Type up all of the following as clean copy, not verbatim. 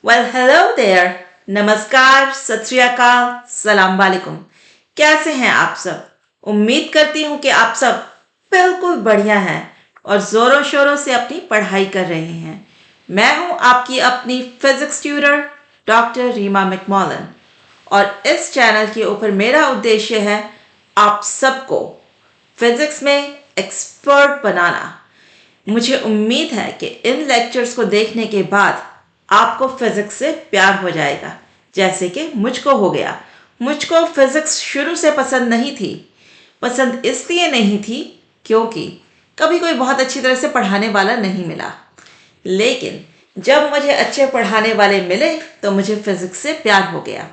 Well, hello there. नमस्कार, सत श्री अकाल, सलाम वालेकुम। कैसे हैं आप सब? उम्मीद करती हूँ कि आप सब बिल्कुल बढ़िया हैं और जोरों शोरों से अपनी पढ़ाई कर रहे हैं। मैं हूँ आपकी अपनी फिजिक्स ट्यूटर डॉक्टर रीमा मैकमॉलन और इस चैनल के ऊपर मेरा उद्देश्य है आप सबको फिजिक्स में एक्सपर्ट बनाना। मुझे उम्मीद है कि इन लेक्चर्स को देखने के बाद आपको फिजिक्स से प्यार हो जाएगा, जैसे कि मुझको हो गया। मुझको फिजिक्स शुरू से पसंद नहीं थी। पसंद इसलिए नहीं थी क्योंकि कभी कोई बहुत अच्छी तरह से पढ़ाने वाला नहीं मिला, लेकिन जब मुझे अच्छे पढ़ाने वाले मिले तो मुझे फिजिक्स से प्यार हो गया।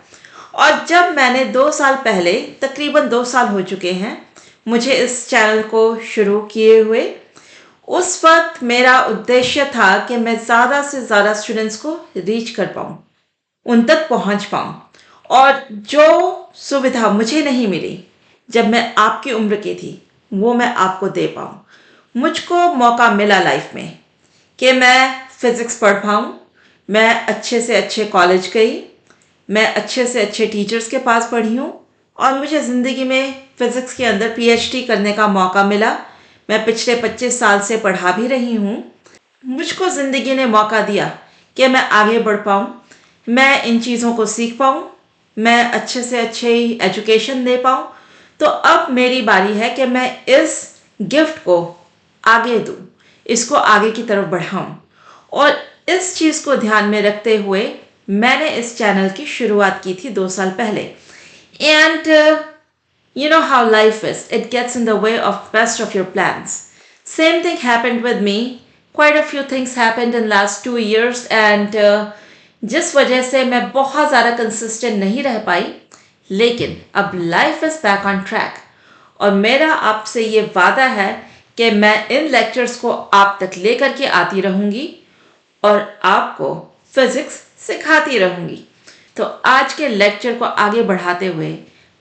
और जब मैंने 2 साल पहले, तकरीबन 2 साल हो चुके हैं मुझे इस चैनल को शुरू किए हुए, उस वक्त मेरा उद्देश्य था कि मैं ज़्यादा से ज़्यादा स्टूडेंट्स को रीच कर पाऊँ, उन तक पहुँच पाऊँ और जो सुविधा मुझे नहीं मिली जब मैं आपकी उम्र की थी वो मैं आपको दे पाऊँ। मुझको मौका मिला लाइफ में कि मैं फिज़िक्स पढ़ पाऊँ। मैं अच्छे से अच्छे कॉलेज गई, मैं अच्छे से अच्छे टीचर्स के पास पढ़ी हूँ और मुझे ज़िंदगी में फ़िज़िक्स के अंदर पीएचडी करने का मौका मिला। मैं पिछले 25 साल से पढ़ा भी रही हूँ। मुझको ज़िंदगी ने मौका दिया कि मैं आगे बढ़ पाऊँ, मैं इन चीज़ों को सीख पाऊँ, मैं अच्छे से अच्छे एजुकेशन दे पाऊँ। तो अब मेरी बारी है कि मैं इस गिफ्ट को आगे दूँ, इसको आगे की तरफ बढ़ाऊँ। और इस चीज़ को ध्यान में रखते हुए मैंने इस चैनल की शुरुआत की थी 2 साल पहले। And you know how life is, it gets in the way of best of your plans. Same thing happened with me. Quite a few things happened in last 2 years and जिस वजह से मैं बहुत ज़्यादा कंसिस्टेंट नहीं रह पाई, लेकिन अब life is back on track और मेरा आपसे ये वादा है कि मैं इन लेक्चर्स को आप तक लेकर के आती रहूँगी और आपको फिज़िक्स सिखाती रहूँगी। तो आज के लेक्चर को आगे बढ़ाते हुए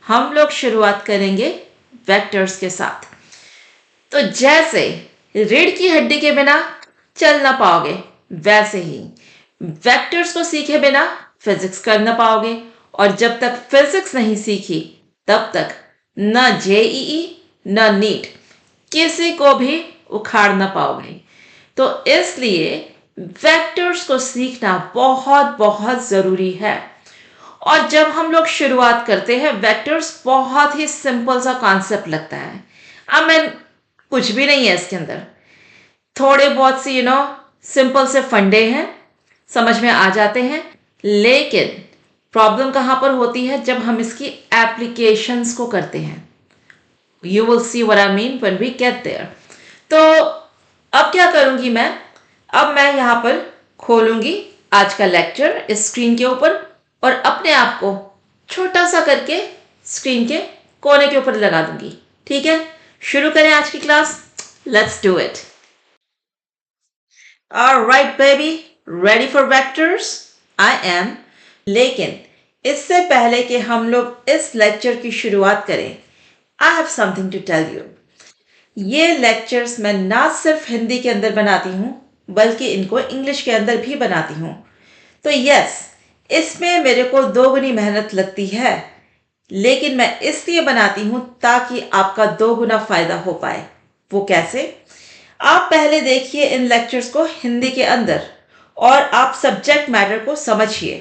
हम लोग शुरुआत करेंगे वेक्टर्स के साथ। तो जैसे रीढ़ की हड्डी के बिना चल ना पाओगे, वैसे ही वेक्टर्स को सीखे बिना फिजिक्स कर ना पाओगे और जब तक फिजिक्स नहीं सीखी तब तक न जेईई न नीट किसी को भी उखाड़ ना पाओगे। तो इसलिए वेक्टर्स को सीखना बहुत बहुत ज़रूरी है। और जब हम लोग शुरुआत करते हैं, वेक्टर्स बहुत ही सिंपल सा कॉन्सेप्ट लगता है। आई मीन कुछ भी नहीं है इसके अंदर, थोड़े बहुत से सिंपल से फंडे हैं, समझ में आ जाते हैं। लेकिन प्रॉब्लम कहाँ पर होती है? जब हम इसकी एप्लीकेशंस को करते हैं। You will see what I mean when we get there. तो अब क्या करूँगी मैं? अब मैं यहाँ पर खोलूँगी आज का लेक्चर इस स्क्रीन के ऊपर और अपने आप को छोटा सा करके स्क्रीन के कोने के ऊपर लगा दूंगी। ठीक है, शुरू करें आज की class. Let's do it. Alright baby, ready for vectors? I am. लेकिन इससे पहले कि हम लोग इस लेक्चर की शुरुआत करें, I have something to tell you. ये लेक्चर्स मैं ना सिर्फ हिंदी के अंदर बनाती हूँ बल्कि इनको इंग्लिश के अंदर भी बनाती हूँ। तो यस, इसमें मेरे को दोगुनी मेहनत लगती है, लेकिन मैं इसलिए बनाती हूँ ताकि आपका दोगुना फायदा हो पाए। वो कैसे? आप पहले देखिए इन लेक्चर्स को हिंदी के अंदर और आप सब्जेक्ट मैटर को समझिए।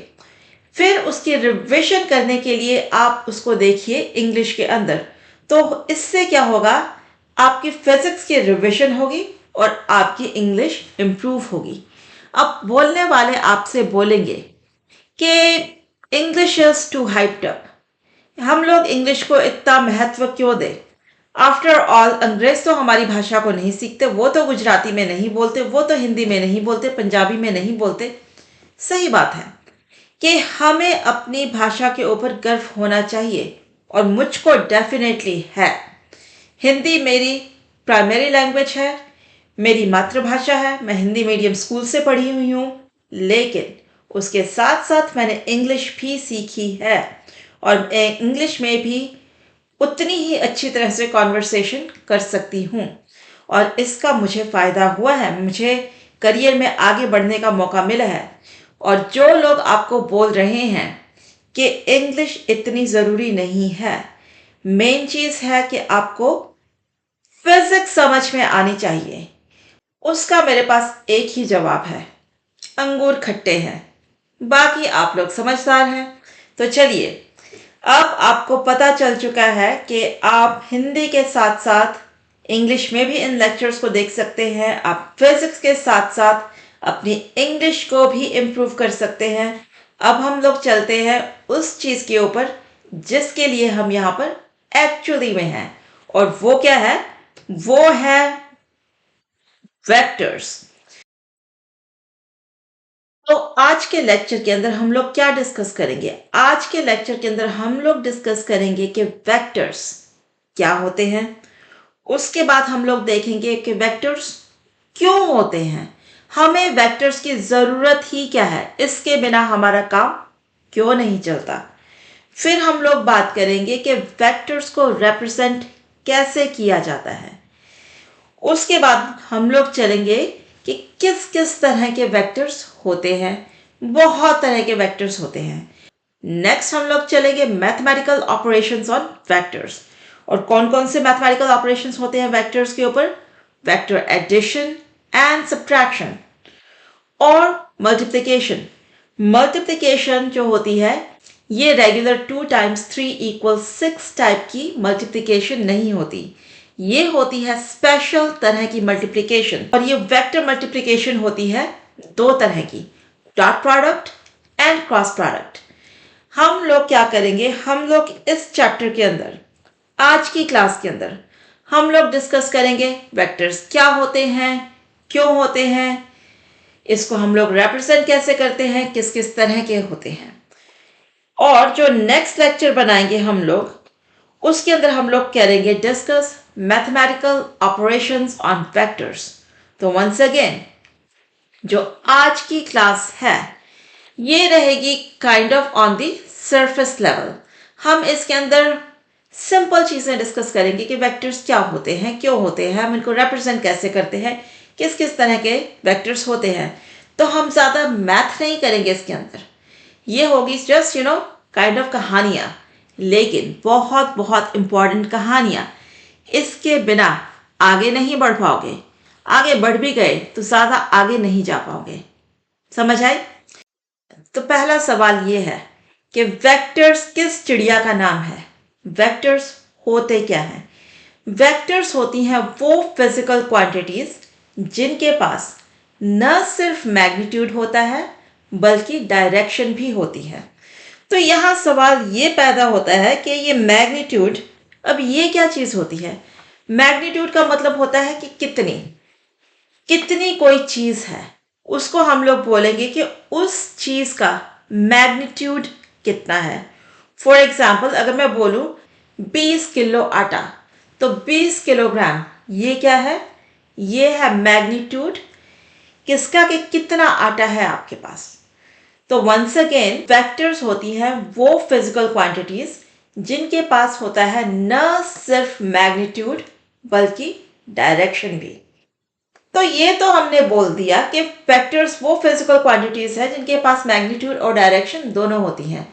फिर उसकी रिविजन करने के लिए आप उसको देखिए इंग्लिश के अंदर। तो इससे क्या होगा? आपकी फिजिक्स की रिविजन होगी और आपकी इंग्लिश इम्प्रूव होगी। अब बोलने वाले आपसे बोलेंगे कि English is too hyped up, हम लोग इंग्लिश को इतना महत्व क्यों दें? आफ्टर ऑल अंग्रेज तो हमारी भाषा को नहीं सीखते, वो तो गुजराती में नहीं बोलते, वो तो हिंदी में नहीं बोलते, पंजाबी में नहीं बोलते। सही बात है कि हमें अपनी भाषा के ऊपर गर्व होना चाहिए और मुझको डेफिनेटली है। हिंदी मेरी प्राइमरी लैंग्वेज है, मेरी मातृभाषा है, मैं हिंदी मीडियम स्कूल से पढ़ी हुई हूँ, लेकिन उसके साथ साथ मैंने इंग्लिश भी सीखी है और इंग्लिश में भी उतनी ही अच्छी तरह से कॉन्वर्सेशन कर सकती हूँ और इसका मुझे फ़ायदा हुआ है। मुझे करियर में आगे बढ़ने का मौका मिला है और जो लोग आपको बोल रहे हैं कि इंग्लिश इतनी ज़रूरी नहीं है, मेन चीज़ है कि आपको फिजिक्स समझ में आनी चाहिए, उसका मेरे पास एक ही जवाब है, अंगूर खट्टे हैं। बाकी आप लोग समझदार हैं। तो चलिए, अब आपको पता चल चुका है कि आप हिंदी के साथ साथ इंग्लिश में भी इन लेक्चर्स को देख सकते हैं। आप फिजिक्स के साथ साथ अपनी इंग्लिश को भी इम्प्रूव कर सकते हैं। अब हम लोग चलते हैं उस चीज़ के ऊपर जिसके लिए हम यहाँ पर एक्चुअली में हैं, और वो क्या है? वो है वेक्टर्स। तो आज के लेक्चर के अंदर हम लोग क्या डिस्कस करेंगे? आज के लेक्चर के अंदर हम लोग डिस्कस करेंगे कि वेक्टर्स क्या होते हैं। उसके बाद हम लोग देखेंगे कि वेक्टर्स क्यों होते हैं, हमें वेक्टर्स की ज़रूरत ही क्या है, इसके बिना हमारा काम क्यों नहीं चलता। फिर हम लोग बात करेंगे कि वेक्टर्स को रिप्रेजेंट कैसे किया जाता है। उसके बाद हम लोग चलेंगे कि किस किस तरह के वेक्टर्स होते हैं। बहुत तरह के वेक्टर्स होते हैं। नेक्स्ट हम लोग चलेंगे मैथमेटिकल ऑपरेशंस ऑन वेक्टर्स। और कौन कौन से मैथमेटिकल ऑपरेशंस होते हैं वेक्टर्स के ऊपर? वेक्टर एडिशन एंड सब्ट्रैक्शन और मल्टीप्लिकेशन। मल्टीप्लिकेशन जो होती है, ये रेगुलर 2 टाइम्स 3 = 6 टाइप की मल्टीप्लिकेशन नहीं होती। ये होती है स्पेशल तरह की मल्टीप्लिकेशन। और ये वेक्टर मल्टीप्लिकेशन होती है दो तरह की, dot product and cross product. हम लोग क्या करेंगे? हम लोग इस चैप्टर के अंदर, आज की क्लास के अंदर, हम लोग डिस्कस करेंगे वेक्टर्स क्या होते हैं, क्यों होते हैं, इसको हम लोग रिप्रेजेंट कैसे करते हैं, किस किस तरह के होते हैं। और जो नेक्स्ट लेक्चर बनाएंगे हम लोग, उसके अंदर हम लोग करेंगे discuss mathematical operations on vectors. तो वंस अगेन, जो आज की क्लास है ये रहेगी kind of on the surface level. हम इसके अंदर सिंपल चीज़ें डिस्कस करेंगे कि वेक्टर्स क्या होते हैं, क्यों होते हैं, हम इनको रिप्रेजेंट कैसे करते हैं, किस किस तरह के वेक्टर्स होते हैं। तो हम ज़्यादा मैथ नहीं करेंगे इसके अंदर, ये होगी जस्ट काइंड ऑफ कहानियाँ, लेकिन बहुत बहुत इम्पॉर्टेंट कहानियाँ। इसके बिना आगे नहीं बढ़ पाओगे, आगे बढ़ भी गए तो ज़्यादा आगे नहीं जा पाओगे। समझ आई? तो पहला सवाल ये है कि वेक्टर्स किस चिड़िया का नाम है? वेक्टर्स होते क्या हैं? वेक्टर्स होती हैं वो फिजिकल क्वांटिटीज जिनके पास न सिर्फ मैग्नीट्यूड होता है बल्कि डायरेक्शन भी होती है। तो यहाँ सवाल ये पैदा होता है कि ये मैग्नीट्यूड, अब ये क्या चीज़ होती है? मैग्नीट्यूड का मतलब होता है कि कितनी कितनी कोई चीज़ है, उसको हम लोग बोलेंगे कि उस चीज़ का मैग्नीट्यूड कितना है। फॉर एग्जाम्पल, अगर मैं बोलूँ 20 किलो आटा, तो 20 किलोग्राम, ये क्या है? ये है मैग्नीट्यूड किसका, कि कितना आटा है आपके पास। तो वंस अगेन, वेक्टर्स होती हैं वो फिजिकल क्वांटिटीज जिनके पास होता है न सिर्फ मैग्नीट्यूड बल्कि डायरेक्शन भी। तो ये तो हमने बोल दिया कि वेक्टर्स वो फिजिकल क्वांटिटीज है जिनके पास मैग्नीट्यूड और डायरेक्शन दोनों होती हैं।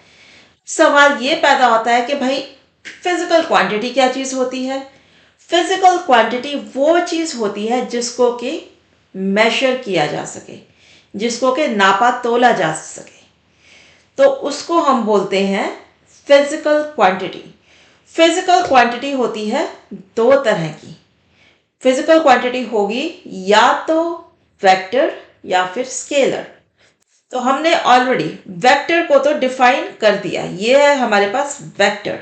सवाल ये पैदा होता है कि भाई फिजिकल क्वांटिटी क्या चीज़ होती है? फिजिकल क्वांटिटी वो चीज़ होती है जिसको कि मेजर किया जा सके, जिसको कि नापा तोला जा सके, तो उसको हम बोलते हैं फिजिकल क्वांटिटी। फिजिकल क्वांटिटी होती है दो तरह की। फिजिकल क्वांटिटी होगी या तो वेक्टर या फिर स्केलर। तो हमने ऑलरेडी वेक्टर को तो डिफाइन कर दिया, ये है हमारे पास वेक्टर।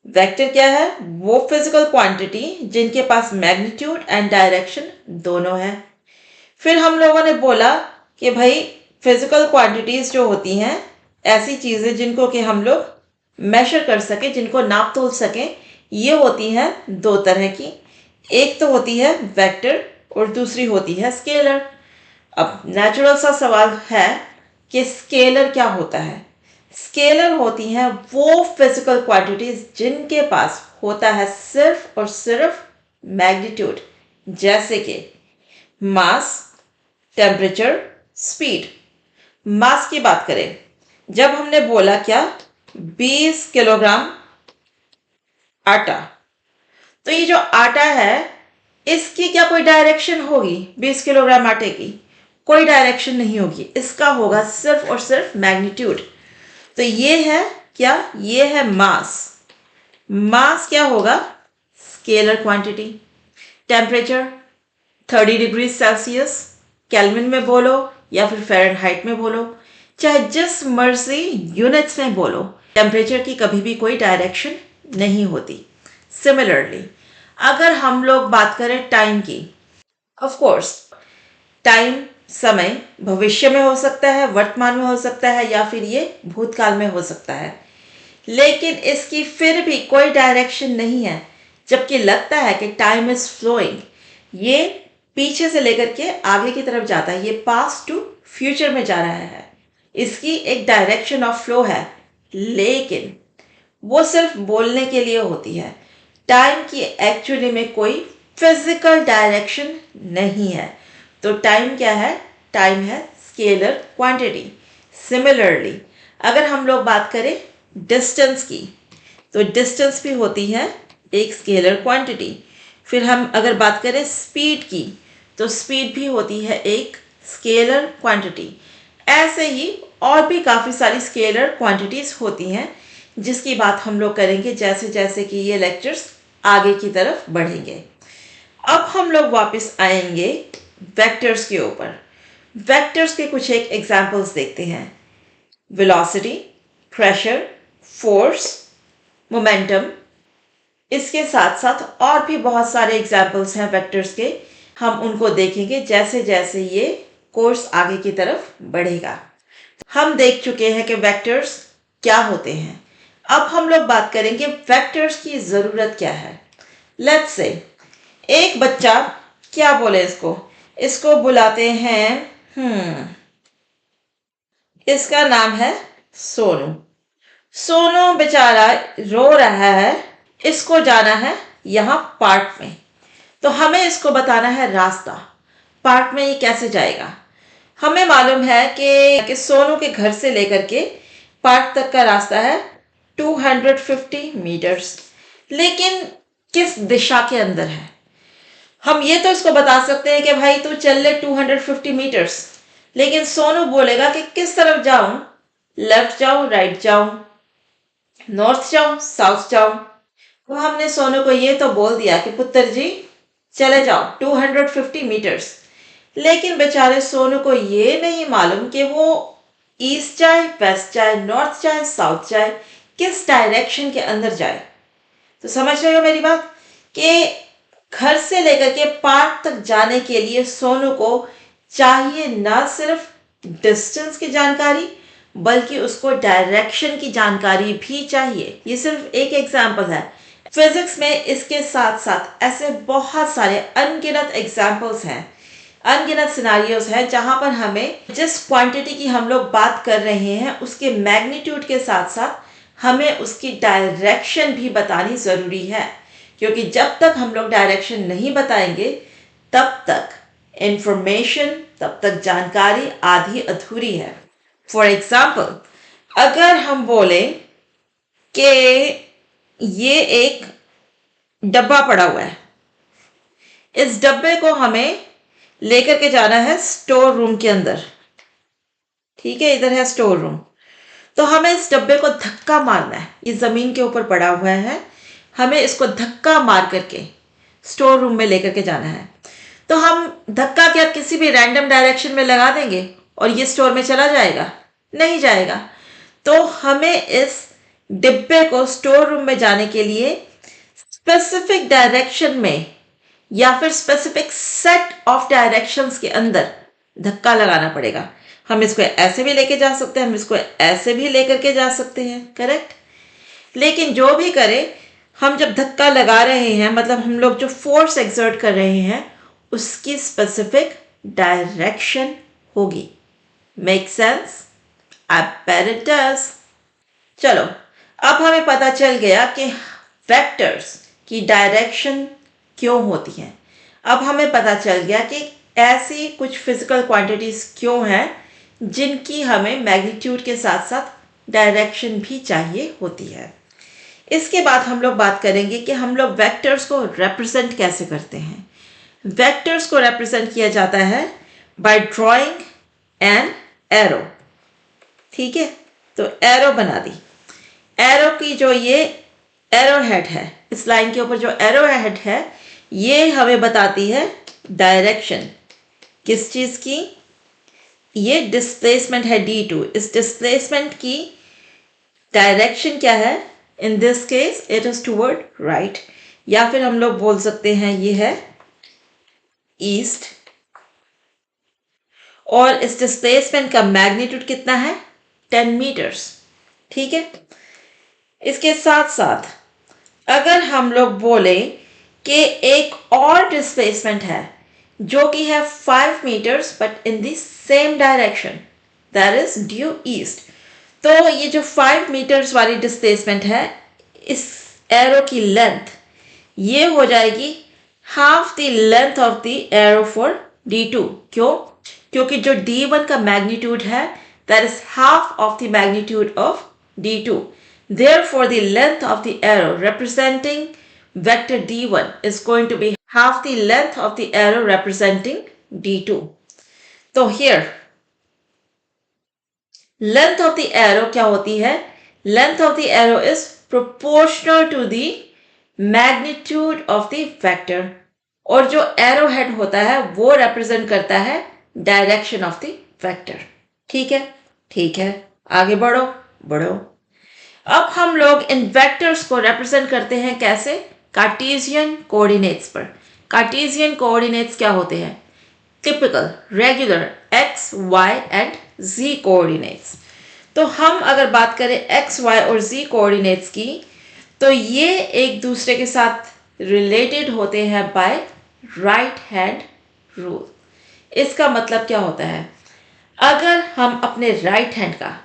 वेक्टर क्या है? वो फिजिकल क्वांटिटी जिनके पास मैग्नीट्यूड एंड डायरेक्शन दोनों है। फिर हम लोगों ने बोला कि भाई फिजिकल क्वांटिटीज जो होती हैं, ऐसी चीज़ें जिनको कि हम लोग मेजर कर सके, जिनको नाप तोल सकें, ये होती हैं दो तरह की। एक तो होती है वेक्टर और दूसरी होती है स्केलर। अब नेचुरल सा सवाल है कि स्केलर क्या होता है? स्केलर होती हैं वो फिजिकल क्वांटिटीज जिनके पास होता है सिर्फ और सिर्फ मैग्नीट्यूड, जैसे कि मास, टेम्परेचर, स्पीड। मास की बात करें, जब हमने बोला क्या 20 किलोग्राम आटा, तो ये जो आटा है इसकी क्या कोई डायरेक्शन होगी? 20 किलोग्राम आटे की कोई डायरेक्शन नहीं होगी, इसका होगा सिर्फ और सिर्फ मैग्नीट्यूड। तो ये है क्या? ये है मास। मास क्या होगा? Scalar quantity. Temperature 30 degree Celsius, kelvin में बोलो या फिर फ़ारेनहाइट में बोलो, चाहे जिस मर्जी यूनिट्स में बोलो, टेम्परेचर की कभी भी कोई डायरेक्शन नहीं होती। सिमिलरली अगर हम लोग बात करें टाइम की, ऑफ कोर्स टाइम समय भविष्य में हो सकता है, वर्तमान में हो सकता है, या फिर ये भूतकाल में हो सकता है, लेकिन इसकी फिर भी कोई डायरेक्शन नहीं है। जबकि लगता है कि टाइम इज फ्लोइंग, ये पीछे से लेकर के आगे की तरफ जाता है, ये पास्ट टू फ्यूचर में जा रहा है, इसकी एक डायरेक्शन ऑफ फ्लो है, लेकिन वो सिर्फ बोलने के लिए होती है। टाइम की एक्चुअली में कोई फिजिकल डायरेक्शन नहीं है। तो टाइम क्या है? टाइम है स्केलर क्वांटिटी। सिमिलरली अगर हम लोग बात करें डिस्टेंस की, तो डिस्टेंस भी होती है एक स्केलर क्वांटिटी। फिर हम अगर बात करें स्पीड की, तो स्पीड भी होती है एक स्केलर क्वांटिटी। ऐसे ही और भी काफ़ी सारी स्केलर क्वांटिटीज़ होती हैं, जिसकी बात हम लोग करेंगे जैसे जैसे कि ये लेक्चर्स आगे की तरफ बढ़ेंगे। अब हम लोग वापस आएंगे वेक्टर्स के ऊपर। वेक्टर्स के कुछ एक एग्जाम्पल्स देखते हैं। वेलोसिटी, प्रेशर, फोर्स, मोमेंटम, इसके साथ साथ और भी बहुत सारे एग्जाम्पल्स हैं वेक्टर्स के। हम उनको देखेंगे जैसे जैसे ये कोर्स आगे की तरफ बढ़ेगा। हम देख चुके हैं कि वेक्टर्स क्या होते हैं। अब हम लोग बात करेंगे वेक्टर्स की ज़रूरत क्या है। लेट्स से एक बच्चा, क्या बोले इसको, इसको बुलाते हैं इसका नाम है सोनू। सोनू बेचारा रो रहा है, इसको जाना है यहाँ पार्क में। तो हमें इसको बताना है रास्ता, पार्क में ये कैसे जाएगा। हमें मालूम है कि सोनू के घर से लेकर के पार्क तक का रास्ता है 250 मीटर्स, लेकिन किस दिशा के अंदर है। हम ये तो इसको बता सकते हैं कि भाई तू चल ले 250 मीटर्स, लेकिन सोनू बोलेगा कि किस तरफ जाऊं, लेफ्ट जाऊं, राइट जाऊं, नॉर्थ जाऊं, साउथ जाऊं। तो हमने सोनू को ये तो बोल दिया कि पुत्र जी चले जाओ 250 मीटर्स, लेकिन बेचारे सोनू को ये नहीं मालूम कि वो ईस्ट जाए, वेस्ट जाए, नॉर्थ जाए, साउथ जाए, किस डायरेक्शन के अंदर जाए। तो समझ रहे हो मेरी बात कि घर से लेकर के पार्क तक जाने के लिए सोनू को चाहिए ना सिर्फ डिस्टेंस की जानकारी, बल्कि उसको डायरेक्शन की जानकारी भी चाहिए। ये सिर्फ एक एग्जाम्पल है। फिजिक्स में इसके साथ साथ ऐसे बहुत सारे अनगिनत एग्जाम्पल्स हैं, अनगिनत सिनारियोज हैं, जहां पर हमें जिस क्वांटिटी की हम लोग बात कर रहे हैं उसके मैग्नीट्यूड के साथ साथ हमें उसकी डायरेक्शन भी बतानी ज़रूरी है। क्योंकि जब तक हम लोग डायरेक्शन नहीं बताएंगे तब तक इंफॉर्मेशन, तब तक जानकारी आधी अधूरी है। फॉर एग्जाम्पल अगर हम बोले कि ये एक डब्बा पड़ा हुआ है, इस डब्बे को हमें लेकर के जाना है स्टोर रूम के अंदर। ठीक है, इधर है स्टोर रूम। तो हमें इस डब्बे को धक्का मारना है, ये ज़मीन के ऊपर पड़ा हुआ है, हमें इसको धक्का मार करके स्टोर रूम में लेकर के जाना है। तो हम धक्का क्या किसी भी रैंडम डायरेक्शन में लगा देंगे और ये स्टोर में चला जाएगा? नहीं जाएगा। तो हमें इस डिब्बे को स्टोर रूम में जाने के लिए स्पेसिफिक डायरेक्शन में या फिर स्पेसिफिक सेट ऑफ डायरेक्शंस के अंदर धक्का लगाना पड़ेगा। हम इसको ऐसे भी लेके जा सकते हैं, हम इसको ऐसे भी लेकर के जा सकते हैं, करेक्ट। लेकिन जो भी करें, हम जब धक्का लगा रहे हैं मतलब हम लोग जो फोर्स एक्सर्ट कर रहे हैं उसकी स्पेसिफिक डायरेक्शन होगी। Make sense? I bet it does. चलो, अब हमें पता चल गया कि वेक्टर्स की डायरेक्शन क्यों होती है। अब हमें पता चल गया कि ऐसी कुछ फिजिकल क्वांटिटीज क्यों हैं जिनकी हमें मैग्नीट्यूड के साथ साथ डायरेक्शन भी चाहिए होती है। इसके बाद हम लोग बात करेंगे कि हम लोग वेक्टर्स को रिप्रेजेंट कैसे करते हैं। वेक्टर्स को रिप्रेजेंट किया जाता है बाय ड्राइंग एन एरो। ठीक है, तो एरो बना दी। एरो की जो ये एरो हेड है, इस लाइन के ऊपर जो एरो हेड है, ये हमें बताती है डायरेक्शन किस चीज़ की। ये डिस्प्लेसमेंट है d2। इस डिस्प्लेसमेंट की डायरेक्शन क्या है? In this case it is toward right, या फिर हम लोग बोल सकते हैं ये है ईस्ट। और इस डिस्प्लेसमेंट का मैग्नीट्यूड कितना है? 10 मीटर्स। ठीक है, इसके साथ साथ अगर हम लोग बोले कि एक और डिस्प्लेसमेंट है जो कि है 5 meters but in the same direction, that is due east, तो ये जो 5 मीटर्स वाली डिस्प्लेसमेंट है, इस एरो की लेंथ ये हो जाएगी half the length of the arrow for d2। क्यों? क्योंकि जो d1 का मैग्नीट्यूड है that is half of the magnitude of d2। Therefore, the length of the arrow representing vector d1 is going to be half the length of the arrow representing d2. So here, length of the arrow क्या होती है? Length of the arrow is proportional to the magnitude of the vector. और जो arrow head होता है वो represent करता है direction of the vector. ठीक है? ठीक है, आगे बढ़ो बढ़ो। अब हम लोग इन वेक्टर्स को रिप्रेजेंट करते हैं कैसे? कार्टेशियन कोऑर्डिनेट्स पर। कार्टेशियन कोऑर्डिनेट्स क्या होते हैं? Typical regular x, y and z coordinates. तो हम अगर बात करें x, y और z कोऑर्डिनेट्स की, तो ये एक दूसरे के साथ रिलेटेड होते हैं बाय राइट हैंड रूल। इसका मतलब क्या होता है? अगर हम अपने राइट हैंड का,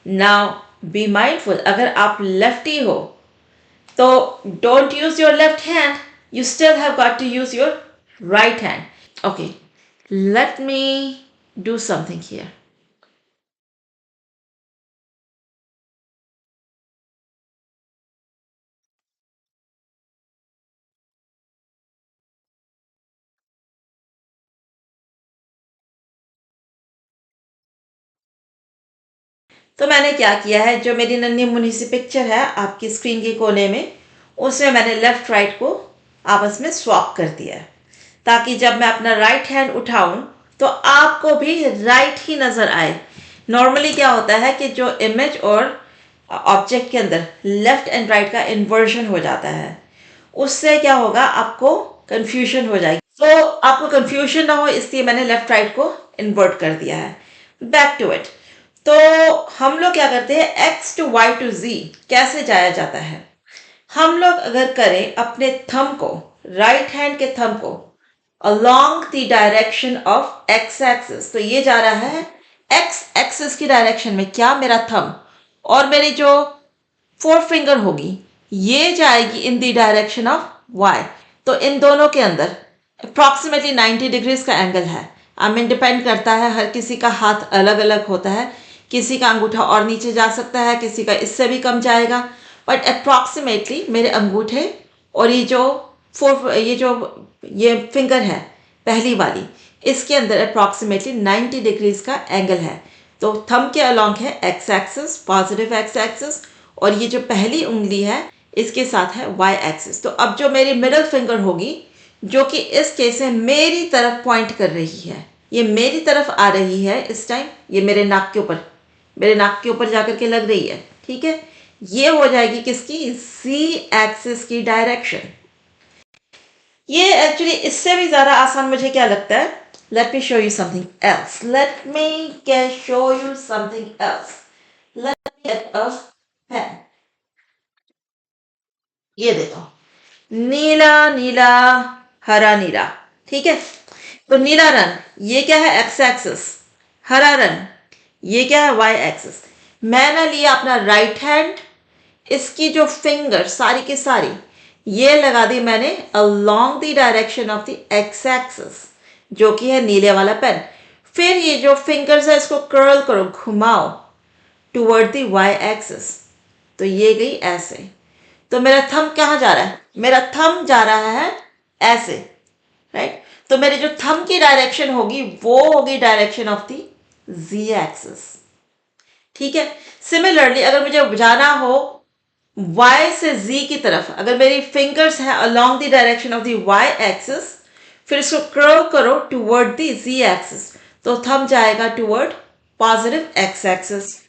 नाउ बी माइंडफुल, अगर आप लेफ्टी हो तो don't use your left hand, you still have got to use your right hand. Okay, let me do something here. तो मैंने क्या किया है, जो मेरी नन्ही मुन्नी सी पिक्चर है आपकी स्क्रीन के कोने में, उसमें मैंने लेफ्ट राइट को आपस में स्वैप कर दिया है, ताकि जब मैं अपना राइट हैंड उठाऊं तो आपको भी राइट ही नज़र आए। नॉर्मली क्या होता है कि जो इमेज और ऑब्जेक्ट के अंदर लेफ्ट एंड राइट का इन्वर्जन हो जाता है, उससे क्या होगा, आपको कंफ्यूजन हो जाएगी। तो आपको कंफ्यूजन ना हो इसलिए मैंने लेफ्ट राइट को इन्वर्ट कर दिया है। Back to it. तो हम लोग क्या करते हैं, x to y to z कैसे जाया जाता है? हम लोग अगर करें अपने थंब को, राइट हैंड के थंब को along the direction of x axis, तो ये जा रहा है x एक्सिस की डायरेक्शन में। क्या? मेरा थंब। और मेरी जो फोर फिंगर होगी ये जाएगी in the direction of y। तो इन दोनों के अंदर अप्रॉक्सीमेटली 90 डिग्रीज का एंगल है। आई मीन डिपेंड करता है, हर किसी का हाथ अलग अलग होता है, किसी का अंगूठा और नीचे जा सकता है, किसी का इससे भी कम जाएगा, बट अप्रॉक्सीमेटली मेरे अंगूठे और ये फिंगर है पहली वाली, इसके अंदर अप्रॉक्सीमेटली 90 डिग्रीज का एंगल है। तो थंब के अलॉन्ग है X axis, positive X axis, और ये जो पहली उंगली है इसके साथ है वाई एक्सिस। तो अब जो मेरी मिडल फिंगर होगी, जो कि इस केस में मेरी तरफ पॉइंट कर रही है, ये मेरी तरफ आ रही है इस टाइम, ये मेरे नाक के ऊपर जाकर के लग रही है। ठीक है, ये हो जाएगी किसकी? z एक्सिस की डायरेक्शन। ये एक्चुअली इससे भी ज़्यादा आसान मुझे क्या लगता है, let me show you something else. Let me show you something else. Let me get a pen. ये देखो, नीला नीला हरा नीला। ठीक है, तो नीला रंग ये क्या है? X axis. हरा रंग ये क्या है? Y axis. मैंने लिया अपना राइट हैंड, इसकी जो फिंगर सारी की सारी ये लगा दी मैंने along the direction of the x axis, जो कि है नीले वाला पेन। फिर ये जो फिंगर्स है इसको कर्ल करो, घुमाओ टुवर्ड द वाई एक्सिस। तो ये गई ऐसे। तो मेरा थंब कहाँ जा रहा है? मेरा थंब जा रहा है ऐसे, राइट। तो मेरी जो थंब की डायरेक्शन होगी वो होगी direction of the Z axis, ठीक है। सिमिलरली अगर मुझे जाना हो y से z की तरफ, अगर मेरी फिंगर्स हैं along the direction of the y axis, फिर इसको कर्ल करो टुवर्ड द z एक्सिस, तो थंब जाएगा टुवर्ड पॉजिटिव x एक्सिस।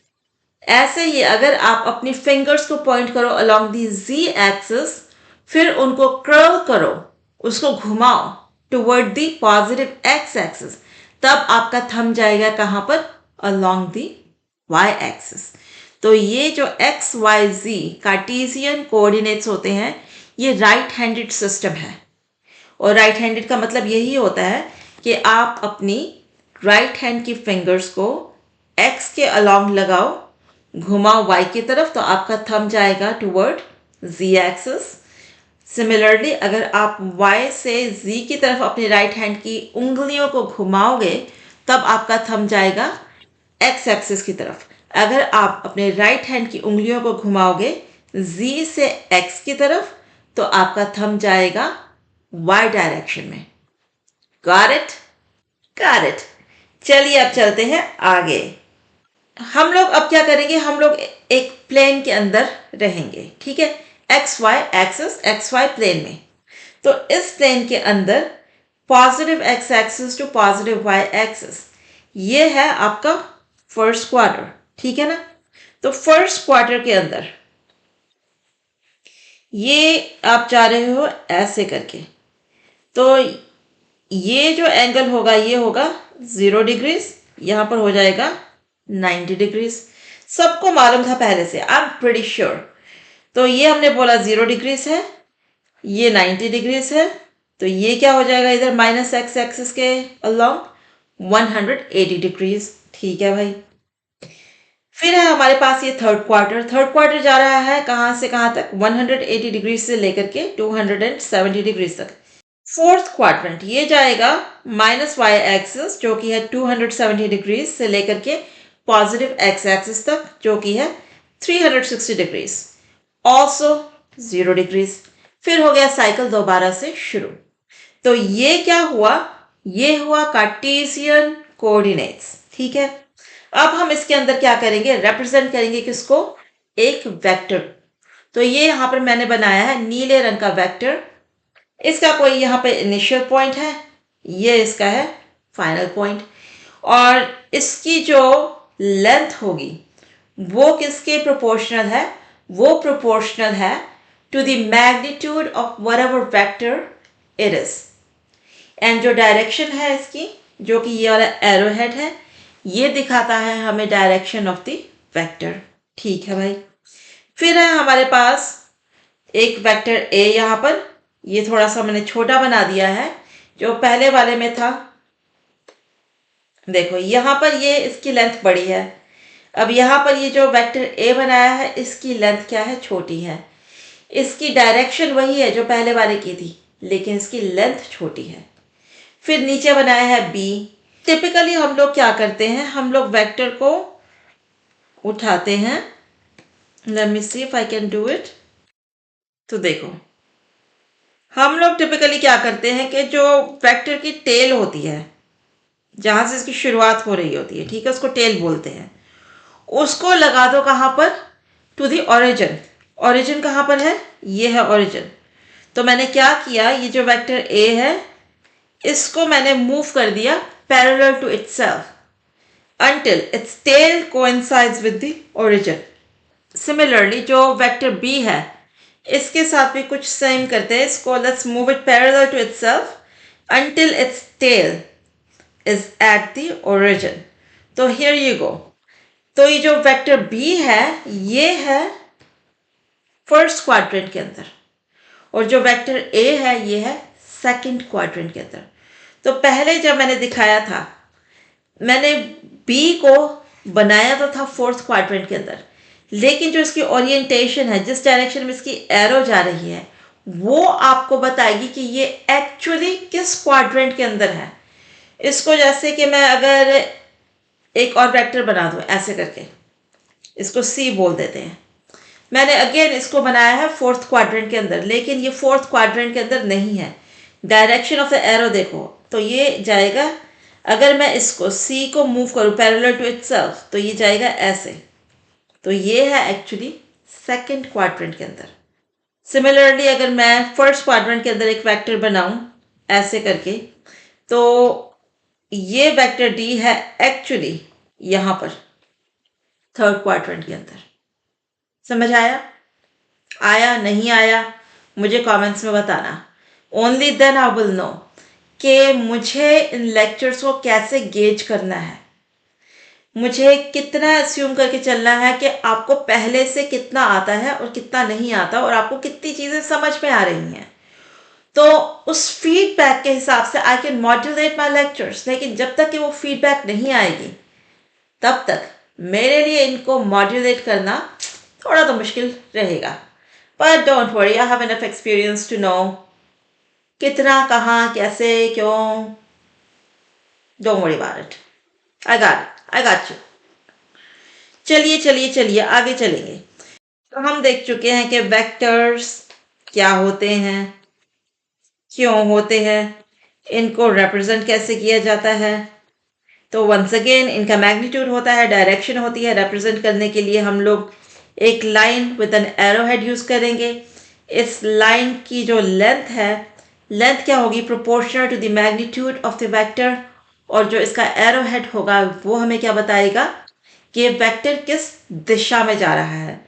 ऐसे ही अगर आप अपनी फिंगर्स को पॉइंट करो अलोंग द z एक्सिस, फिर उनको कर्ल करो, उसको घुमाओ toward the positive x axis, तब आपका थंब जाएगा कहां पर? Along the y axis. तो ये जो x y z Cartesian coordinates होते हैं, ये राइट हैंडेड सिस्टम है। और राइट हैंडेड का मतलब यही होता है कि आप अपनी राइट हैंड की फिंगर्स को x के अलोंग लगाओ, घुमाओ y की तरफ, तो आपका थंब जाएगा टुवर्ड z एक्सिस। सिमिलरली अगर आप y से z की तरफ अपनी राइट हैंड की उंगलियों को घुमाओगे, तब आपका थंब जाएगा x एक्सिस की तरफ। अगर आप अपने राइट हैंड की उंगलियों को घुमाओगे z से x की तरफ, तो आपका थंब जाएगा y डायरेक्शन में। Got it? Got it. चलिए अब चलते हैं आगे। हम लोग अब क्या करेंगे? हम लोग एक प्लेन के अंदर रहेंगे, ठीक है। X Y axis, X Y plane में। तो इस प्लेन के अंदर positive X axis to positive Y axis, ये है आपका फर्स्ट क्वार्टर, ठीक है ना। तो फर्स्ट क्वार्टर के अंदर ये आप जा रहे हो ऐसे करके, तो ये जो एंगल होगा ये होगा 0 डिग्रीज, यहां पर हो जाएगा 90 डिग्रीज। सबको मालूम था पहले से, आई एम प्रीटी श्योर। तो ये हमने बोला 0 डिग्रीज है, ये 90 डिग्रीज है, तो ये क्या हो जाएगा इधर माइनस एक्स एक्सिस के अलोंग 180 डिग्रीज, ठीक है भाई। फिर है हमारे पास ये थर्ड क्वार्टर। थर्ड क्वार्टर जा रहा है कहाँ से कहाँ तक? 180 डिग्री से लेकर के 270 डिग्री तक। फोर्थ क्वाड्रेंट ये जाएगा माइनस वाई एक्सिस जो कि है 270 डिग्रीज से लेकर के पॉजिटिव एक्स एक्सिस तक जो कि है 360 डिग्रीज, ऑल्सो 0 डिग्रीज। फिर हो गया साइकिल दोबारा से शुरू। तो ये क्या हुआ? ये हुआ कार्टेशियन कोऑर्डिनेट्स, ठीक है। अब हम इसके अंदर क्या करेंगे? रिप्रेजेंट करेंगे किसको? एक वेक्टर। तो ये यहां पर मैंने बनाया है नीले रंग का वेक्टर। इसका कोई यहाँ पे इनिशियल पॉइंट है, ये इसका है फाइनल पॉइंट, और इसकी जो लेंथ होगी वो किसके प्रोपोर्शनल है? वो प्रोपोर्शनल है to the magnitude of whatever vector it is. And जो डायरेक्शन है इसकी, जो कि ये वाला एरो हेड है, ये दिखाता है हमें डायरेक्शन ऑफ द वेक्टर, ठीक है भाई। फिर है हमारे पास एक वेक्टर ए, यहां पर ये थोड़ा सा मैंने छोटा बना दिया है, जो पहले वाले में था। देखो यहां पर ये इसकी लेंथ बड़ी है, अब यहां पर ये जो वेक्टर ए बनाया है इसकी लेंथ क्या है? छोटी है। इसकी डायरेक्शन वही है जो पहले वाले की थी, लेकिन इसकी लेंथ छोटी है। फिर नीचे बनाया है बी। टिपिकली हम लोग क्या करते हैं? हम लोग वेक्टर को उठाते हैं। Let me see if I can do it. तो देखो हम लोग टिपिकली क्या करते हैं कि जो वेक्टर की टेल होती है, जहां से इसकी शुरुआत हो रही होती है, ठीक है, उसको टेल बोलते हैं, उसको लगा दो कहां पर? To the origin. ओरिजिन कहां पर है? ये है ओरिजिन। तो मैंने क्या किया, ये जो वेक्टर ए है इसको मैंने मूव कर दिया parallel to itself until its tail coincides with the origin. Similarly जो वेक्टर बी है इसके साथ भी कुछ सेम करते हैं। इसको let's move it parallel to itself until its tail is at the origin. तो here you go. तो ये जो वेक्टर बी है ये है फर्स्ट क्वाड्रेंट के अंदर, और जो वेक्टर ए है ये है सेकंड क्वाड्रेंट के अंदर। तो पहले जब मैंने दिखाया था, मैंने बी को बनाया तो था फोर्थ क्वाड्रेंट के अंदर, लेकिन जो इसकी ओरिएंटेशन है, जिस डायरेक्शन में इसकी एरो जा रही है, वो आपको बताएगी कि ये एक्चुअली किस क्वाड्रेंट के अंदर है। इसको जैसे कि मैं अगर एक और वेक्टर बना दूं ऐसे करके, इसको सी बोल देते हैं। मैंने अगेन इसको बनाया है फोर्थ क्वाड्रेंट के अंदर, लेकिन ये फोर्थ क्वाड्रेंट के अंदर नहीं है। डायरेक्शन ऑफ द एरो देखो, तो ये जाएगा, अगर मैं इसको सी को मूव करूं पैरेलल टू इटसेल्फ तो ये जाएगा ऐसे। तो ये है एक्चुअली सेकंड क्वाड्रेंट के अंदर। सिमिलरली अगर मैं फर्स्ट क्वाड्रेंट के अंदर एक वेक्टर बनाऊं ऐसे करके, तो ये वेक्टर डी है एक्चुअली यहां पर थर्ड क्वाड्रेंट के अंदर। समझ आया? आया नहीं आया मुझे कमेंट्स में बताना। Only then I will know कि मुझे इन लेक्चर्स को कैसे गेज करना है, मुझे कितना अस्यूम करके चलना है कि आपको पहले से कितना आता है और कितना नहीं आता, और आपको कितनी चीज़ें समझ में आ रही हैं। तो उस फीडबैक के हिसाब से I can modulate my lectures. लेकिन जब तक कि वो फीडबैक नहीं आएगी तब तक मेरे लिए इनको मॉड्यूलेट करना थोड़ा तो मुश्किल रहेगा। पर don't worry, I have enough experience to know कितना, कहाँ, कैसे, क्यों। Don't worry about it, I got you. चलिए चलिए चलिए आगे चलेंगे। तो हम देख चुके हैं कि वेक्टर्स क्या होते हैं, क्यों होते हैं, इनको रिप्रेजेंट कैसे किया जाता है। तो वंस अगेन इनका मैग्नीट्यूड होता है, डायरेक्शन होती है। रिप्रेजेंट करने के लिए हम लोग एक line with an arrow head use करेंगे। इस लाइन की जो लेंथ है, लेंथ क्या होगी, proportional to the magnitude of the vector. और जो इसका एरो हेड होगा वो हमें क्या बताएगा कि वेक्टर किस दिशा में जा रहा है।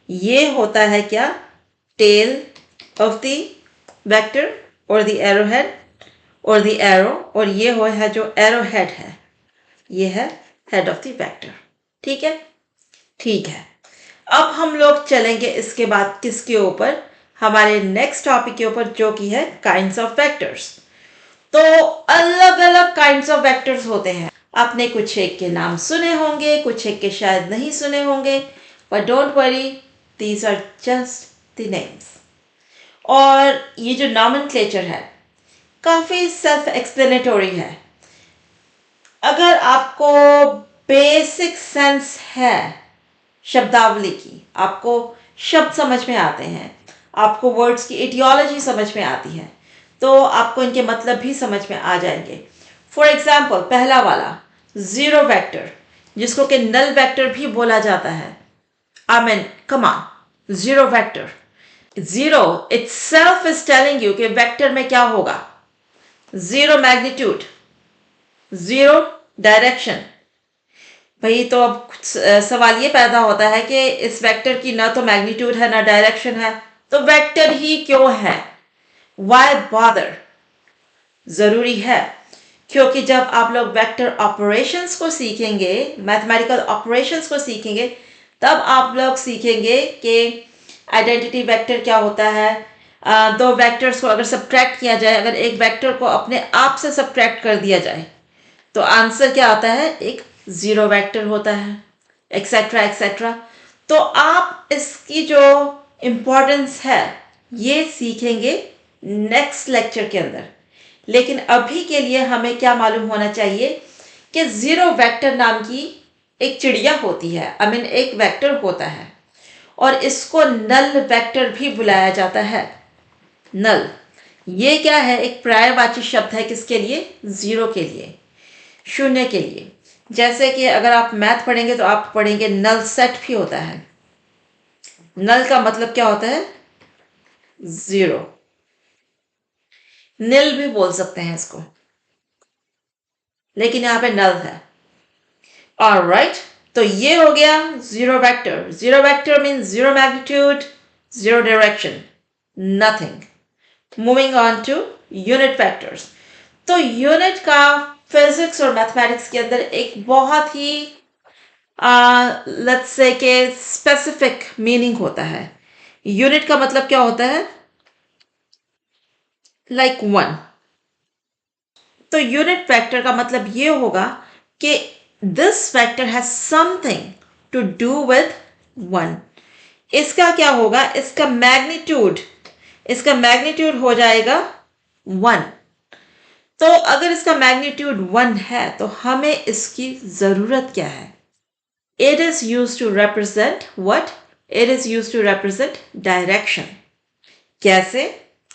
ये होता है क्या, टेल ऑफ द वेक्टर और द एरो हेड और द एरो, और ये हो है जो एरो हेड है, ये है हेड ऑफ द वेक्टर। ठीक है, ठीक है। अब हम लोग चलेंगे इसके बाद किसके ऊपर, हमारे नेक्स्ट टॉपिक के ऊपर, जो कि है काइंड्स ऑफ वेक्टर्स। तो अलग अलग काइंड्स ऑफ वेक्टर्स होते हैं। आपने कुछ एक के नाम सुने होंगे, कुछ एक के शायद नहीं सुने होंगे, but don't worry, these are just the names. और ये जो नॉमेनक्लेचर है काफ़ी सेल्फ एक्सप्लेनेटरी है। अगर आपको बेसिक सेंस है शब्दावली की, आपको शब्द समझ में आते हैं, आपको वर्ड्स की एटियोलॉजी समझ में आती है, तो आपको इनके मतलब भी समझ में आ जाएंगे। फॉर एग्जाम्पल पहला वाला जीरो वेक्टर, जिसको कि नल वेक्टर भी बोला जाता है। I mean come on, zero vector, zero itself is telling you कि वेक्टर में क्या होगा, जीरो मैग्नीट्यूड, जीरो डायरेक्शन। भाई तो अब सवाल ये पैदा होता है कि इस वेक्टर की ना तो मैग्नीट्यूड है ना डायरेक्शन है, तो वेक्टर ही क्यों है, वाई बॉदर। जरूरी है, क्योंकि जब आप लोग वेक्टर ऑपरेशंस को सीखेंगे, मैथमेटिकल ऑपरेशंस को सीखेंगे, तब आप लोग सीखेंगे कि आइडेंटिटी वेक्टर क्या होता है। दो वेक्टर्स को अगर सब्ट्रैक्ट किया जाए, अगर एक वेक्टर को अपने आप से सब्ट्रैक्ट कर दिया जाए तो आंसर क्या आता है, एक जीरो वेक्टर होता है, एक्सेट्रा एक्सेट्रा। तो आप इसकी जो इम्पोर्टेंस है ये सीखेंगे नेक्स्ट लेक्चर के अंदर। लेकिन अभी के लिए हमें क्या मालूम होना चाहिए कि जीरो वेक्टर नाम की एक चिड़िया होती है, आई मीन एक वेक्टर होता है, और इसको नल वेक्टर भी बुलाया जाता है। नल ये क्या है, एक पर्यायवाची शब्द है, किसके लिए, जीरो के लिए, शून्य के लिए। जैसे कि अगर आप मैथ पढ़ेंगे तो आप पढ़ेंगे नल सेट भी होता है। नल का मतलब क्या होता है, जीरो। निल भी बोल सकते हैं इसको, लेकिन यहां पे नल है। ऑलराइट, तो ये हो गया zero vector. Zero vector mean zero magnitude, zero direction, nothing. Moving on to unit vectors. तो यूनिट का फिजिक्स और मैथमेटिक्स के अंदर एक बहुत ही लेट्स से के स्पेसिफिक मीनिंग होता है। यूनिट का मतलब क्या होता है, लाइक वन। तो यूनिट वेक्टर का मतलब ये होगा कि this vector has something to do with one. इसका क्या होगा, इसका मैग्नीट्यूड हो जाएगा वन। तो अगर इसका मैग्नीट्यूड 1 है तो हमें इसकी ज़रूरत क्या है? It is used to represent what? It is used to represent direction. कैसे?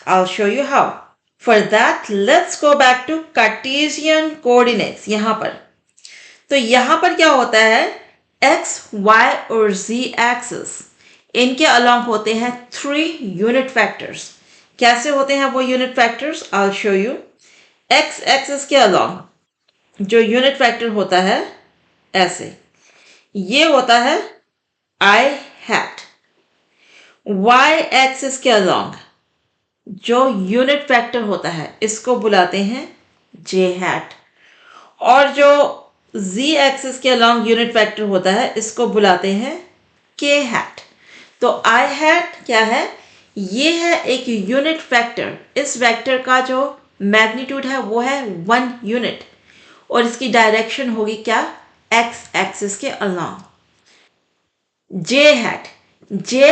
I'll show you how. For that, let's go back to Cartesian coordinates. यहाँ पर तो यहाँ पर क्या होता है? X, Y और Z axis इनके along होते हैं 3 unit vectors. कैसे होते हैं वो unit vectors? I'll show you. X axis के along जो unit vector होता है ऐसे, ये होता है I hat. Y axis के along जो यूनिट वेक्टर होता है इसको बुलाते हैं J hat. और जो Z एक्सिस के अलॉन्ग यूनिट वेक्टर होता है इसको बुलाते हैं K hat. तो I hat क्या है? ये है एक यूनिट वेक्टर. इस वेक्टर का जो मैग्नीट्यूड है वो है 1 यूनिट और इसकी डायरेक्शन होगी क्या? X एक्सिस के अलॉन्ग. J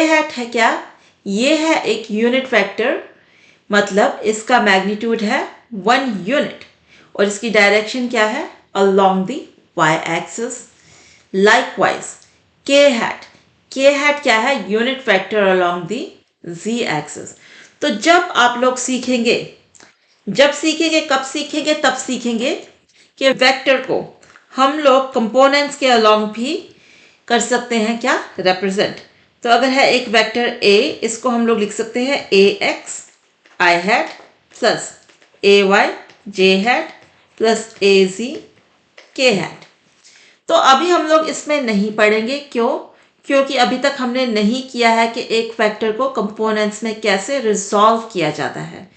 hat है क्या? ये है एक यूनिट वेक्टर, मतलब इसका मैग्नीट्यूड है 1 यूनिट और इसकी डायरेक्शन क्या है? along the y axis. Likewise, k hat क्या है? Unit vector along the z axis. तो जब आप लोग सीखेंगे, कब सीखेंगे कि वेक्टर को हम लोग कंपोनेंट्स के along भी कर सकते हैं क्या? रिप्रेजेंट. तो अगर है एक वेक्टर a, इसको हम लोग लिख सकते हैं ax I hat plus ay j hat plus az k hat. तो अभी हम लोग इसमें नहीं पढ़ेंगे. क्यों? क्योंकि अभी तक हमने नहीं किया है कि एक वेक्टर को कंपोनेंट्स में कैसे रिजॉल्व किया जाता है.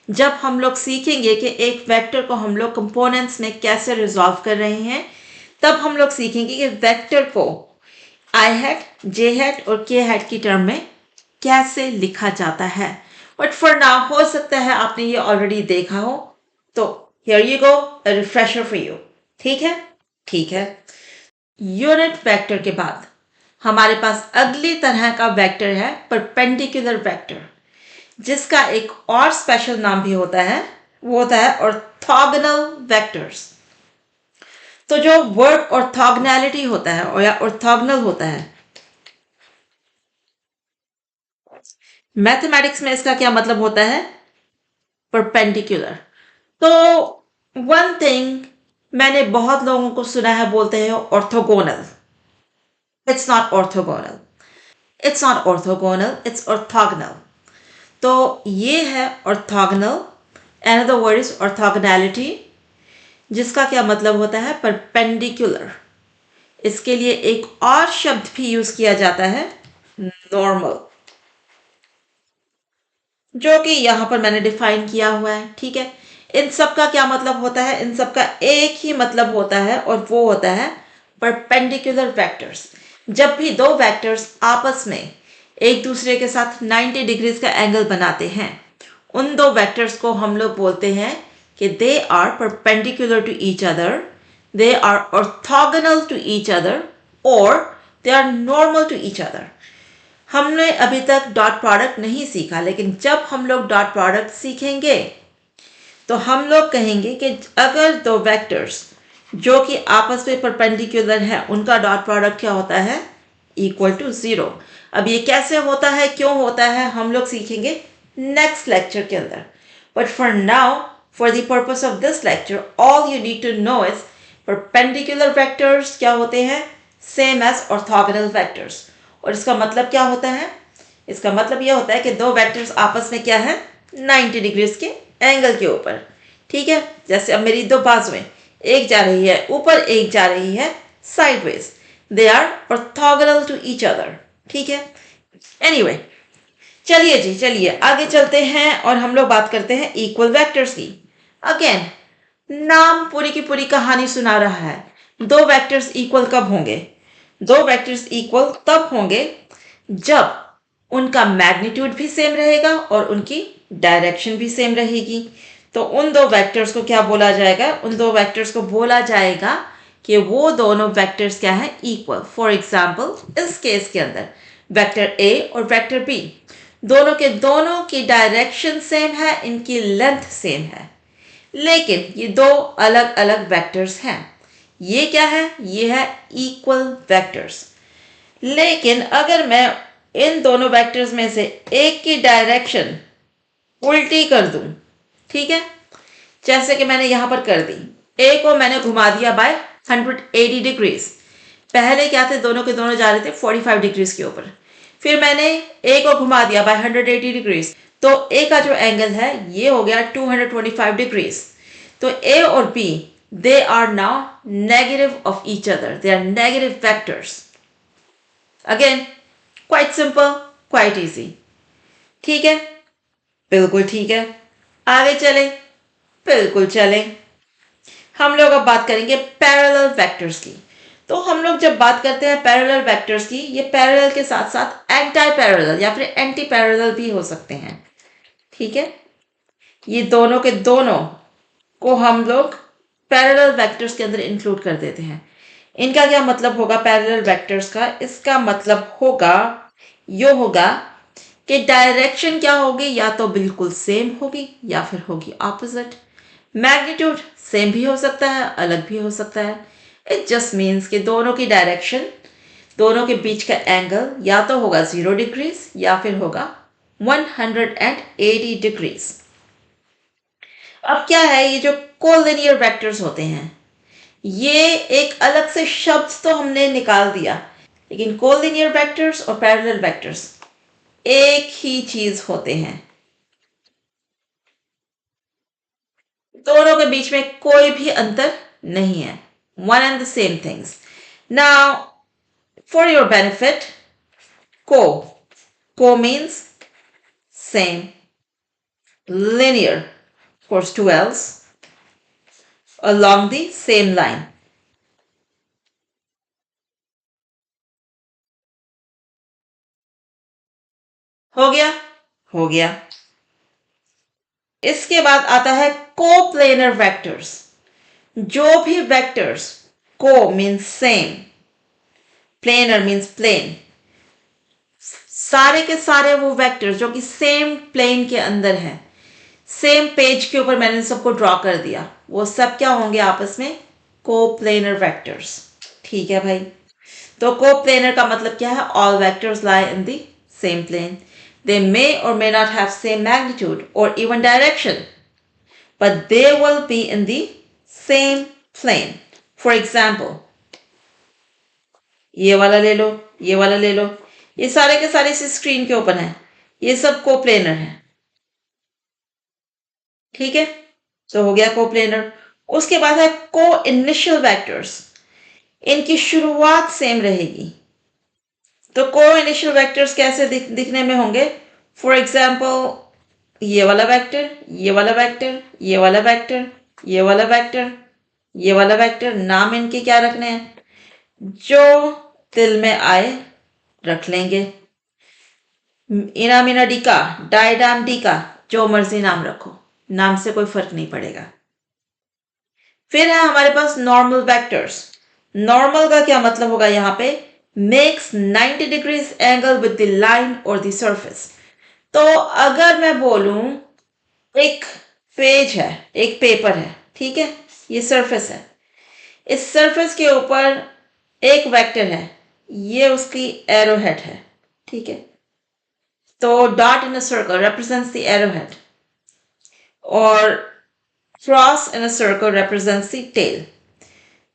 जब हम लोग सीखेंगे कि एक वेक्टर को हम लोग कंपोनेंट्स में कैसे रिजॉल्व कर रहे हैं, तब हम लोग सीखेंगे कि वेक्टर को I hat, j hat और k hat की टर्म में कैसे लिखा जाता है. बट फॉर नाउ हो सकता है आपने ये ऑलरेडी देखा हो, तो here you go, a refresher for you. ठीक है. यूनिट वेक्टर के बाद हमारे पास अगली तरह का वेक्टर है परपेंडिकुलर वेक्टर, जिसका एक और स्पेशल नाम भी होता है, वो होता है ऑर्थोगोनल वेक्टर्स. तो जो वर्ड ऑर्थोगोनैलिटी होता है और या ऑर्थोगोनल होता है, मैथमेटिक्स में इसका क्या मतलब होता है? परपेंडिकुलर. तो वन थिंग मैंने बहुत लोगों को सुना है बोलते हैं orthogonal. It's not orthogonal, it's orthogonal. तो ये है orthogonal. Another word is orthogonality, जिसका क्या मतलब होता है? परपेंडिकुलर. इसके लिए एक और शब्द भी यूज किया जाता है, नॉर्मल, जो कि यहां पर मैंने डिफाइन किया हुआ है. ठीक है. इन सब का क्या मतलब होता है? इन सब का एक ही मतलब होता है और वो होता है परपेंडिकुलर वेक्टर्स. जब भी दो वेक्टर्स आपस में एक दूसरे के साथ 90 डिग्रीज का एंगल बनाते हैं, उन दो वेक्टर्स को हम लोग बोलते हैं कि they are perpendicular to each other, they are orthogonal to each other और they are normal to each other. हमने अभी तक डॉट प्रोडक्ट नहीं सीखा, लेकिन जब हम लोग डॉट प्रोडक्ट सीखेंगे तो हम लोग कहेंगे कि अगर दो वेक्टर्स जो कि आपस में परपेंडिकुलर है, उनका डॉट प्रोडक्ट क्या होता है? Equal to 0. अब ये कैसे होता है, क्यों होता है, हम लोग सीखेंगे नेक्स्ट लेक्चर के अंदर. But for now, for the purpose of this lecture, all you need to know is perpendicular vectors क्या होते हैं? Same as orthogonal vectors. और इसका मतलब क्या होता है? इसका मतलब यह होता है कि दो वेक्टर्स आपस में क्या है? 90 डिग्रीज के एंगल के ऊपर. ठीक है. जैसे अब मेरी दो बाजुएं, एक जा रही है ऊपर, एक जा रही है sideways. They are orthogonal to each other. ठीक है. एनीवे, चलिए आगे चलते हैं और हम लोग बात करते हैं इक्वल वेक्टर्स की. अगेन, नाम पूरी की पूरी कहानी सुना रहा है. दो वेक्टर्स इक्वल कब होंगे? दो वेक्टर्स इक्वल तब होंगे जब उनका मैग्नीट्यूड भी सेम रहेगा और उनकी डायरेक्शन भी सेम रहेगी. तो उन दो वेक्टर्स को क्या बोला जाएगा? उन दो वेक्टर्स को बोला जाएगा कि वो दोनों वेक्टर्स क्या है? इक्वल. फॉर एग्जाम्पल, इस केस के अंदर वेक्टर ए और वेक्टर बी दोनों की डायरेक्शन सेम है, इनकी लेंथ सेम है. लेकिन ये दो अलग अलग वेक्टर्स हैं। ये क्या है? ये है इक्वल वेक्टर्स। लेकिन अगर मैं इन दोनों वेक्टर्स में से एक की डायरेक्शन उल्टी कर दूं, ठीक है, जैसे कि मैंने यहां पर कर दी, ए को मैंने घुमा दिया बाय 180 डिग्रीज। पहले क्या थे, दोनों के दोनों जा रहे थे 45 डिग्रीज के ऊपर, फिर मैंने ए को घुमा दिया बाय 180 डिग्रीज, तो ए का जो एंगल है ये हो गया 225 डिग्रीज। तो ए और B, they are now negative of each other, they are negative vectors. Again quite simple, quite easy. ठीक है, बिल्कुल ठीक है। आगे चलें, बिल्कुल चलें। हम लोग अब बात करेंगे पैरेलल वेक्टर्स की। तो हम लोग जब बात करते हैं पैरेलल वेक्टर्स की, ये पैरेलल के साथ साथ एंटी पैरेलल या फिर एंटी पैरेलल भी हो सकते हैं। ठीक है, ये दोनों के दोनों को हम लोग पैरेलल वेक्टर्स के अंदर इंक्लूड कर देते हैं। इनका क्या मतलब होगा पैरेलल वेक्टर्स का? इसका मतलब होगा, यो होगा कि डायरेक्शन क्या होगी, या तो बिल्कुल सेम होगी या फिर होगी ऑपोजिट। मैग्नीट्यूड सेम भी हो सकता है, अलग भी हो सकता है। इट जस्ट मीन्स कि दोनों की डायरेक्शन, दोनों के बीच का एंगल या तो होगा 0 डिग्रीज या फिर होगा 180 डिग्रीज। अब क्या है, ये जो कोलिनियर वेक्टर्स होते हैं, ये एक अलग से शब्द तो हमने निकाल दिया, लेकिन कोलिनियर वेक्टर्स और पैरेलल वेक्टर्स एक ही चीज होते हैं। दोनों के बीच में कोई भी अंतर नहीं है, one and the same things. Now for your benefit, co means same, linear of course two L's along the same line। हो गया, हो गया। इसके बाद आता है कोप्लेनर वेक्टर्स। जो भी वेक्टर्स, को means same, planar means plane, सारे के सारे वो वेक्टर्स जो कि सेम प्लेन के अंदर हैं, सेम पेज के ऊपर मैंने सबको ड्रॉ कर दिया, वो सब क्या होंगे आपस में? Coplanar vectors. ठीक है भाई, तो कोप्लेनर का मतलब क्या है? All vectors lie in the same plane. They may or may not have same magnitude or even direction, but they will be in the same plane. For example, ये वाला ले लो, ये वाला ले लो, ये सारे के सारे इस स्क्रीन के ऊपर हैं, ये सब कोप्लेनर हैं। ठीक है, तो हो गया कोप्लेनर। उसके बाद है को इनिशियल वेक्टर्स। इनकी शुरुआत सेम रहेगी। तो को इनिशियल वेक्टर्स कैसे दिखने में होंगे? फॉर एग्जाम्पल ये वाला वेक्टर, ये वाला वेक्टर, ये वाला वेक्टर, ये वाला वेक्टर, ये वाला वेक्टर, नाम इनके क्या रखने हैं? जो दिल में आए रख लेंगे। इना मिना डिका, डायडाम डिका, जो मर्जी नाम रखो, नाम से कोई फर्क नहीं पड़ेगा। फिर है हमारे पास नॉर्मल वेक्टर्स। नॉर्मल का क्या मतलब होगा यहाँ पे? Makes 90 degrees angle with the line और द सरफेस। तो अगर मैं बोलूं एक पेज है, एक पेपर है, ठीक है, ये सरफेस है, इस सरफेस के ऊपर एक वेक्टर है, ये उसकी एरो हेड है। ठीक है, तो dot in a circle represents the arrowhead और cross in a circle represents the tail।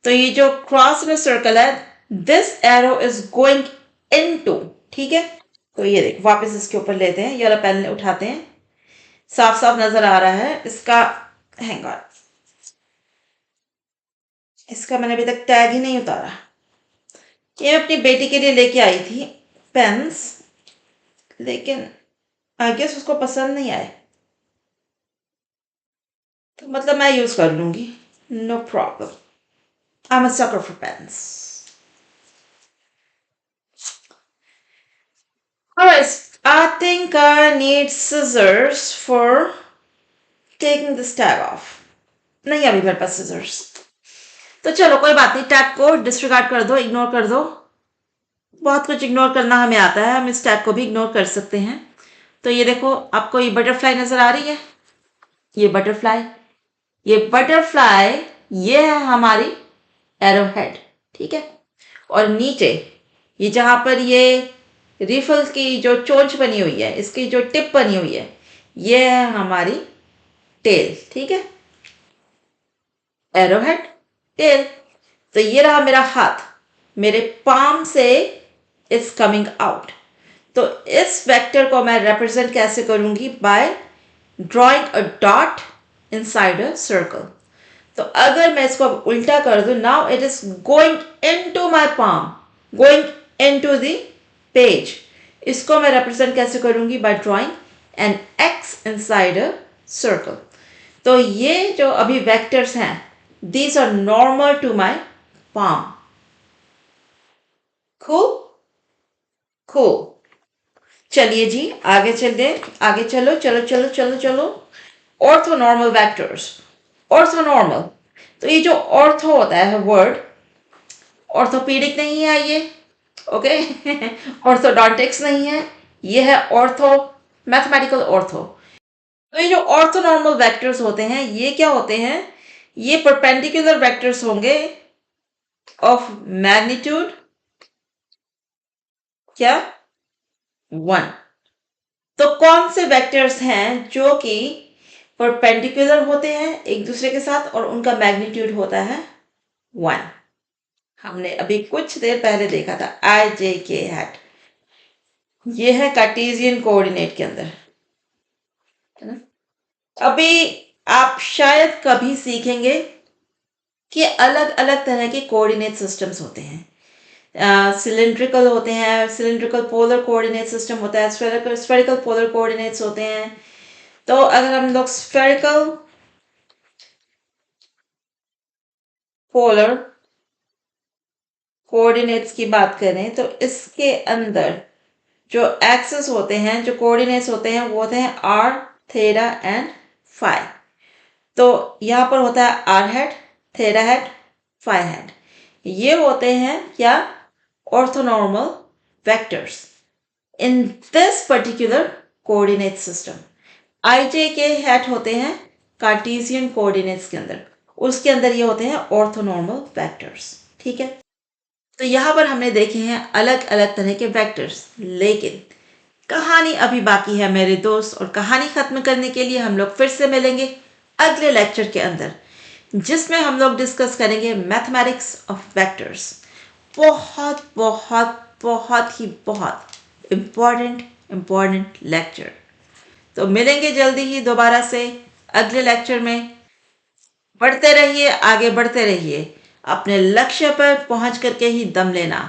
तो ये जो क्रॉस इन अ सर्कल है, this arrow is going into, ठीक है। तो ये देख, वापस इसके ऊपर लेते हैं, ये वाला पेन उठाते हैं, साफ साफ नजर आ रहा है इसका। हैंग ऑन, इसका मैंने अभी तक टैग ही नहीं उतारा। ये मैं अपनी बेटी के लिए लेके आई थी पेन्स, लेकिन आई गेस उसको पसंद नहीं आए, तो मतलब मैं यूज कर लूंगी, no problem. I am a sucker for pens. Alright, I think I need scissors for taking this tag off. नहीं अभी मेरे पास scissors। तो चलो कोई बात नहीं, टैग को डिसरिगार्ड कर दो, इग्नोर कर दो। बहुत कुछ इग्नोर करना हमें आता है, हम इस टैग को भी इग्नोर कर सकते हैं। तो ये देखो, आपको ये बटरफ्लाई नजर आ रही है, ये बटरफ्लाई, ये बटरफ्लाई, ये है हमारी एरो हेड, ठीक है। और नीचे ये जहां पर ये रिफल की जो चोंच बनी हुई है, इसकी जो टिप बनी हुई है, ये है हमारी टेल, ठीक है। Arrow head, tail. तो ये रहा मेरा हाथ, मेरे पाम से इट्स कमिंग आउट। तो इस वेक्टर को मैं रिप्रेजेंट कैसे करूंगी? By drawing a dot inside a circle. तो अगर मैं इसको अब उल्टा कर दूं, now it is going into my palm, going into the page. इसको मैं रिप्रेजेंट कैसे करूंगी? By drawing an X inside a circle. तो ये जो अभी वेक्टर्स हैं, these are normal to my palm. खूब खूब। चलिए जी, आगे चलते, आगे चलो चलो चलो चलो चलो। Orthonormal vectors. ऑर्थोनॉर्मल, तो ये जो ऑर्थो होता है वर्ड, ऑर्थोपीडिक नहीं है ये, ओके। ऑर्थोडॉन्टिक्स नहीं है, ये है ऑर्थो, मैथमेटिकल ऑर्थो। तो ये जो ऑर्थोनॉर्मल वेक्टर्स होते हैं, ये क्या होते हैं? ये परपेंडिकुलर वेक्टर्स होंगे ऑफ मैग्नीट्यूड क्या? 1। तो कौन से वेक्टर्स हैं जो कि परपेंडिकुलर होते हैं एक दूसरे के साथ और उनका मैग्नीट्यूड होता है 1? हमने अभी कुछ देर पहले देखा था, आई जे के हैट। ये है कार्टेशियन कोऑर्डिनेट के अंदर, है ना। अभी आप शायद कभी सीखेंगे कि अलग अलग तरह के कोऑर्डिनेट सिस्टम्स होते हैं। सिलेंड्रिकल होते हैं, सिलेंड्रिकल पोलर कोऑर्डिनेट सिस्टम होता है, स्फेरिकल स्फेरिकल पोलर कोऑर्डिनेट्स होते हैं। तो अगर हम लोग स्फेरिकल पोलर कोऑर्डिनेट्स की बात करें, तो इसके अंदर जो एक्सेस होते हैं, जो कोऑर्डिनेट्स होते हैं, वो होते हैं आर, थीटा एंड फाई। तो यहाँ पर होता है r hat, theta hat, phi hat. ये होते हैं क्या? Orthonormal vectors in this particular coordinate system. I J K hat होते हैं कार्टेशियन कोऑर्डिनेट्स के अंदर, उसके अंदर ये होते हैं ऑर्थोनॉर्मल वेक्टर्स, ठीक है। तो यहाँ पर हमने देखे हैं अलग अलग तरह के वेक्टर्स, लेकिन कहानी अभी बाकी है मेरे दोस्त, और कहानी खत्म करने के लिए हम लोग फिर से मिलेंगे अगले लेक्चर के अंदर, जिसमें हम लोग डिस्कस करेंगे मैथमेटिक्स ऑफ वेक्टर्स। बहुत बहुत बहुत ही बहुत इम्पॉर्टेंट लेक्चर। तो मिलेंगे जल्दी ही दोबारा से अगले लेक्चर में। बढ़ते रहिए, आगे बढ़ते रहिए, अपने लक्ष्य पर पहुंच करके ही दम लेना।